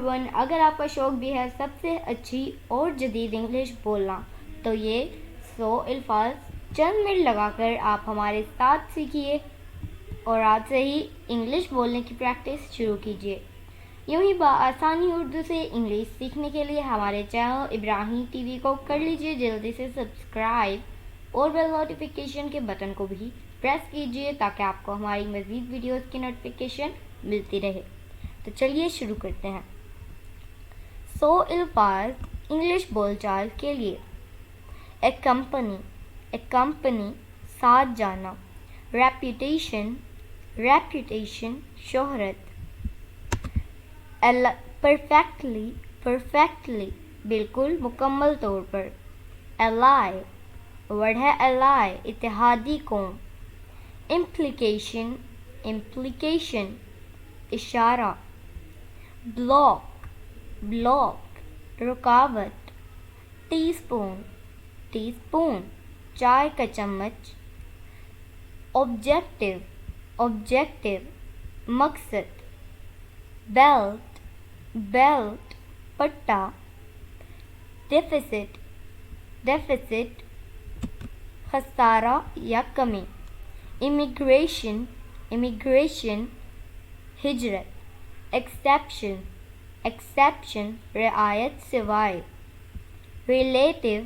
One, अगर आपका शौक़ भी है सबसे अच्छी और जदीद इंग्लिश बोलना, तो ये 100 अल्फाज चंद मिनट लगाकर आप हमारे साथ सीखिए और आज से ही इंग्लिश बोलने की प्रैक्टिस शुरू कीजिए। यूं ही आसानी उर्दू से इंग्लिश सीखने के लिए हमारे चैनल इब्राहिम टीवी को कर लीजिए जल्दी से सब्सक्राइब और बेल नोटिफिकेशन के बटन को भी प्रेस कीजिए ताकि आपको हमारी मज़ीद वीडियोस की नोटिफिकेशन मिलती रहे। तो चलिए शुरू करते हैं। 100 अल्फाज इंग्लिश बोलचाल के लिए। ए कंपनी साथ जाना, रेपुटेशन शोहरत, परफेक्टली बिल्कुल मुकम्मल तौर पर, एलाई वर्ड है एलाई इत्तेहादी कौम, इम्प्लीकेशन इशारा, ब्लॉक रुकावट, टीस्पून चाय का चम्मच, ऑब्जेक्टिव मकसद, बेल्ट पट्टा, डेफिसिट खसारा या कमी, इमिग्रेशन हिजरत, एक्सेप्शन रियायत सिवाय, रिलेटिव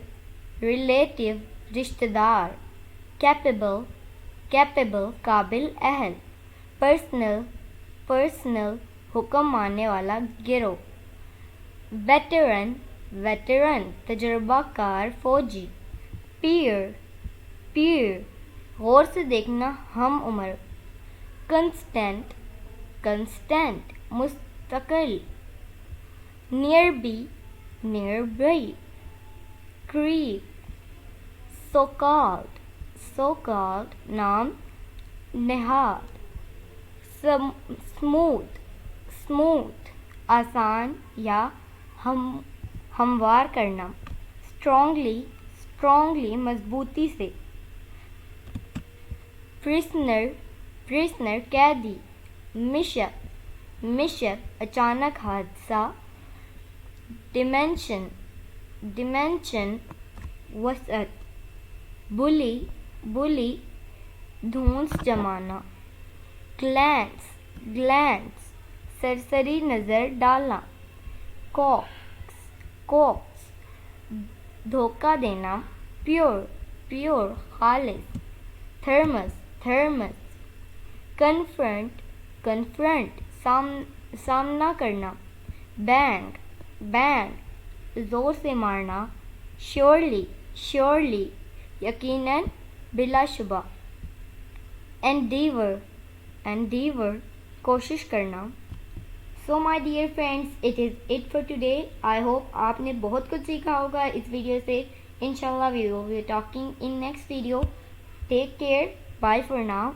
रिश्तेदार, कैपेबल काबिल अहल, पर्सनल हुक्म मानने वाला गिरोह, वेटरन तजुर्बाकार फौजी, पीर गौर से देखना हम उम्र, कंस्टेंट मुस्तकिल, near by, creek, so called नाम नहाद, स्मूथ आसान या हमवार करना, स्ट्रांगली मजबूती से, प्रिजनर कैदी, मिशक अचानक हादसा, डिमेंशन वसअत, बुली धूंस जमाना, ग्लैंस सरसरी नज़र डालना, कॉक्स धोखा देना, प्योर खालिस, थर्मस कन्फ्रंट सामना करना, बैंग जोर से मारना, श्योरली यकीनन बिलाशुबा, एंडीवर कोशिश करना। So my dear friends, it is it for today. I hope आपने बहुत कुछ सीखा होगा इस वीडियो से। इंशाल्लाह we will be talking in next video. Take care, bye for now.